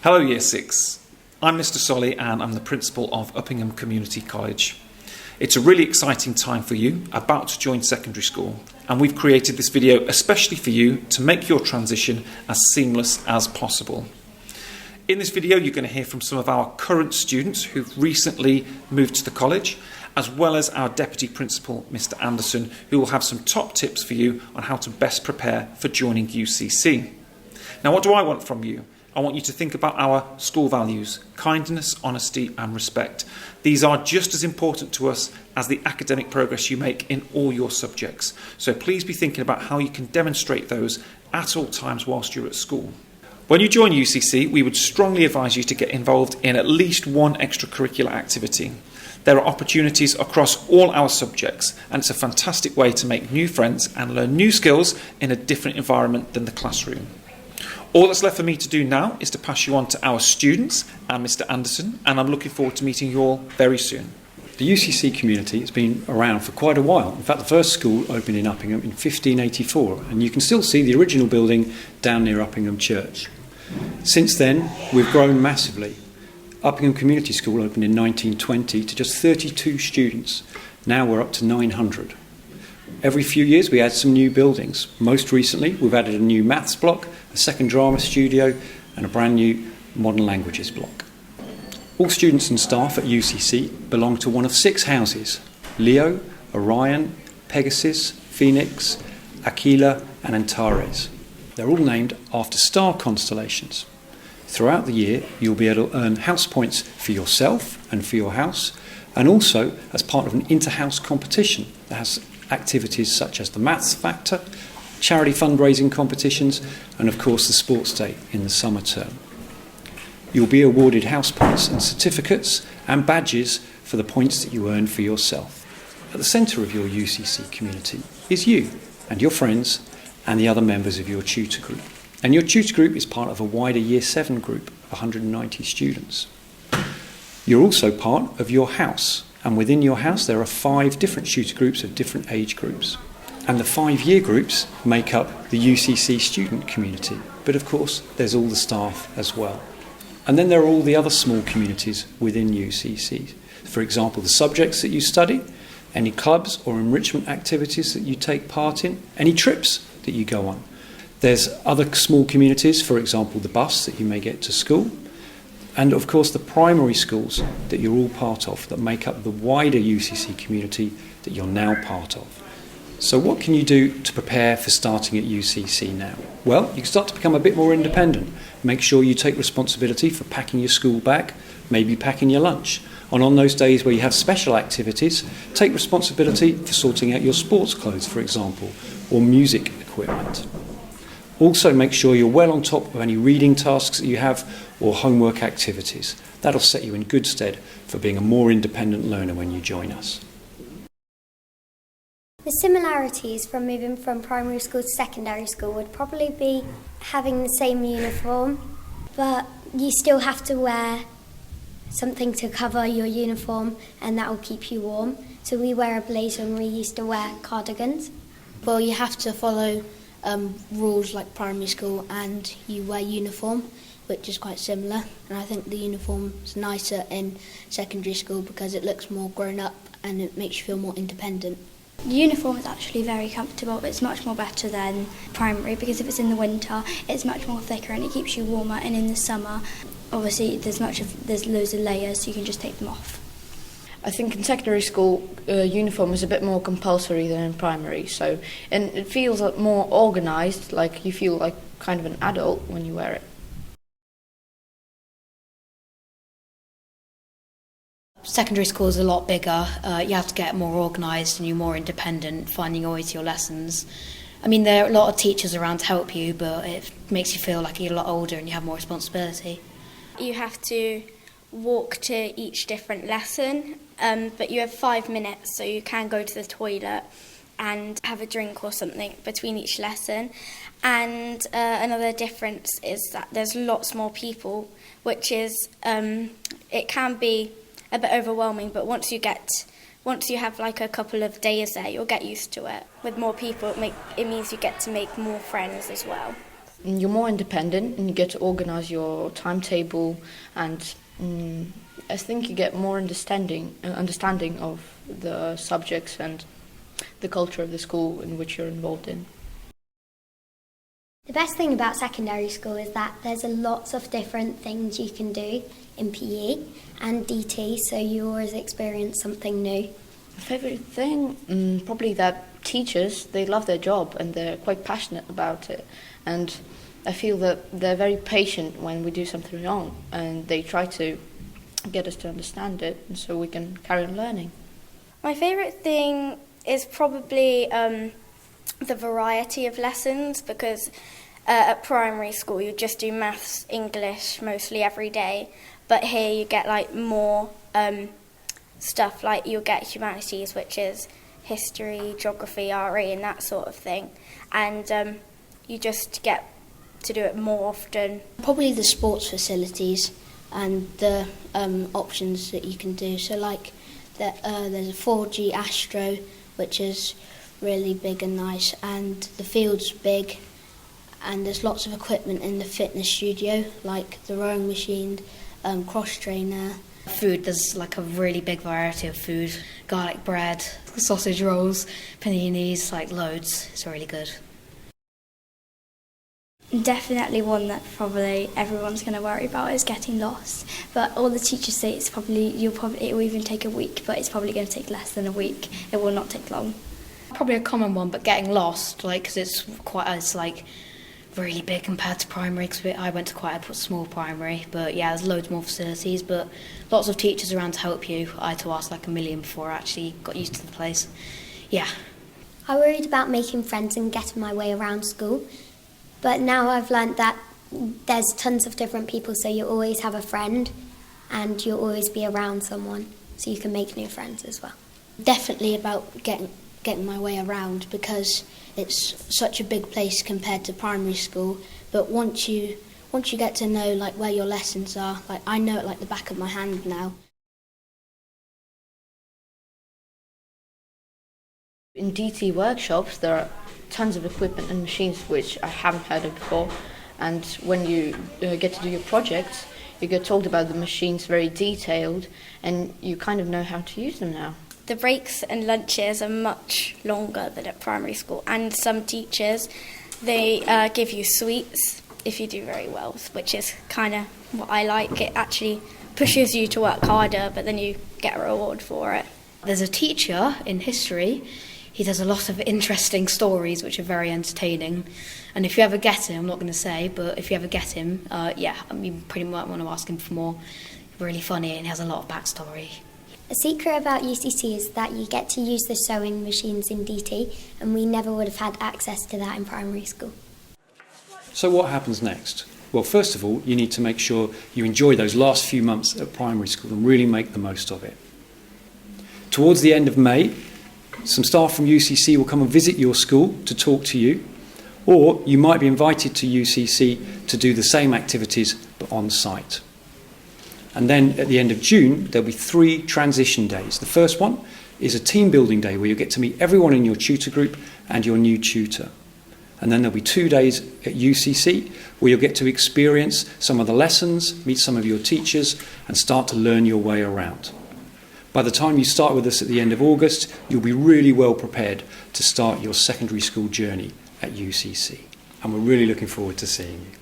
Hello Year 6, I'm Mr Solly and I'm the Principal of Uppingham Community College. It's a really exciting time for you, about to join secondary school, and we've created this video especially for you to make your transition as seamless as possible. In this video you're going to hear from some of our current students who've recently moved to the college, as well as our Deputy Principal, Mr Anderson, who will have some top tips for you on how to best prepare for joining UCC. Now, what do I want from you? I want you to think about our school values: kindness, honesty and respect. These are just as important to us as the academic progress you make in all your subjects. So please be thinking about how you can demonstrate those at all times whilst you're at school. When you join UCC, we would strongly advise you to get involved in at least one extracurricular activity. There are opportunities across all our subjects, and it's a fantastic way to make new friends and learn new skills in a different environment than the classroom. All that's left for me to do now is to pass you on to our students and Mr Anderson, and I'm looking forward to meeting you all very soon. The UCC community has been around for quite a while. In fact, the first school opened in Uppingham in 1584, and you can still see the original building down near Uppingham Church. Since then, we've grown massively. Uppingham Community School opened in 1920 to just 32 students. Now we're up to 900. Every few years we add some new buildings. Most recently we've added a new maths block, a second drama studio and a brand new modern languages block. All students and staff at UCC belong to one of 6 houses: Leo, Orion, Pegasus, Phoenix, Aquila and Antares. They're all named after star constellations. Throughout the year you'll be able to earn house points for yourself and for your house, and also as part of an inter-house competition that has activities such as the Maths Factor, charity fundraising competitions and of course the sports day in the summer term. You'll be awarded house points and certificates and badges for the points that you earn for yourself. At the centre of your UCC community is you and your friends and the other members of your tutor group. And your tutor group is part of a wider Year 7 group of 190 students. You're also part of your house. And within your house there are 5 different tutor groups of different age groups. And the 5 year groups make up the UCC student community. But of course there's all the staff as well. And then there are all the other small communities within UCC. For example, the subjects that you study, any clubs or enrichment activities that you take part in, any trips that you go on. There's other small communities, for example the bus that you may get to school. And of course the primary schools that you're all part of that make up the wider UCC community that you're now part of. So what can you do to prepare for starting at UCC now? Well, you can start to become a bit more independent. Make sure you take responsibility for packing your school bag, maybe packing your lunch. And on those days where you have special activities, take responsibility for sorting out your sports clothes, for example, or music equipment. Also make sure you're well on top of any reading tasks that you have or homework activities. That'll set you in good stead for being a more independent learner when you join us. The similarities from moving from primary school to secondary school would probably be having the same uniform, but you still have to wear something to cover your uniform and that will keep you warm. So we wear a blazer and we used to wear cardigans. Well, you have to follow rules like primary school and you wear uniform, which is quite similar, and I think the uniform's nicer in secondary school because it looks more grown up and it makes you feel more independent. The uniform is actually very comfortable. It's much more better than primary because if it's in the winter it's much more thicker and it keeps you warmer, and in the summer obviously there's loads of layers so you can just take them off. I think in secondary school, uniform is a bit more compulsory than in primary, and it feels more organised, like you feel like kind of an adult when you wear it. Secondary school is a lot bigger. You have to get more organised and you're more independent, finding your way to your lessons. I mean, there are a lot of teachers around to help you, but it makes you feel like you're a lot older and you have more responsibility. You have to walk to each different lesson, but you have 5 minutes, so you can go to the toilet and have a drink or something between each lesson. And another difference is that there's lots more people, which is it can be a bit overwhelming, but once you have like a couple of days there, you'll get used to it. With more people, it means you get to make more friends as well. And you're more independent and you get to organise your timetable, and I think you get more understanding of the subjects and the culture of the school in which you're involved in. The best thing about secondary school is that there's lots of different things you can do in PE and DT, so you always experience something new. My favourite thing, probably that teachers, they love their job and they're quite passionate about it. And I feel that they're very patient when we do something wrong, and they try to get us to understand it, and so we can carry on learning. My favourite thing is probably the variety of lessons, because at primary school you just do maths, English mostly every day, but here you get like more stuff, like you'll get humanities, which is history, geography, RE and that sort of thing, and you just get to do it more often. Probably the sports facilities and the options that you can do. So like there's a 4G Astro, which is really big and nice, and the field's big, and there's lots of equipment in the fitness studio, like the rowing machine, cross trainer. Food, there's like a really big variety of food. Garlic bread, sausage rolls, paninis, like loads. It's really good. Definitely one that probably everyone's going to worry about is getting lost. But all the teachers say it will even take a week, but it's probably going to take less than a week. It will not take long. Probably a common one, but getting lost, like, because it's like really big compared to primary, because I went to quite a small primary, but yeah, there's loads more facilities, but lots of teachers around to help you. I had to ask like a million before I actually got used to the place. Yeah. I worried about making friends and getting my way around school, but now I've learnt that there's tons of different people, so you always have a friend and you'll always be around someone, so you can make new friends as well. Definitely about getting my way around, because it's such a big place compared to primary school, but once you get to know like where your lessons are, like I know it like the back of my hand now. In DT workshops there are tons of equipment and machines which I haven't heard of before, and when you get to do your projects you get told about the machines very detailed, and you kind of know how to use them now. The breaks and lunches are much longer than at primary school, and some teachers, they give you sweets if you do very well, which is kind of what I like. It actually pushes you to work harder, but then you get a reward for it. There's a teacher in history. He does a lot of interesting stories which are very entertaining, and if you ever get him, I'm not going to say, but if you ever get him, you pretty much want to ask him for more. Really funny, and he has a lot of backstory. A secret about UCC is that you get to use the sewing machines in DT, and we never would have had access to that in primary school. So what happens next? Well, first of all, you need to make sure you enjoy those last few months at primary school and really make the most of it. Towards the end of May, some staff from UCC will come and visit your school to talk to you, or you might be invited to UCC to do the same activities but on site. And then at the end of June, there'll be 3 transition days. The first one is a team building day where you'll get to meet everyone in your tutor group and your new tutor. And then there'll be 2 days at UCC where you'll get to experience some of the lessons, meet some of your teachers, and start to learn your way around. By the time you start with us at the end of August, you'll be really well prepared to start your secondary school journey at UCC. And we're really looking forward to seeing you.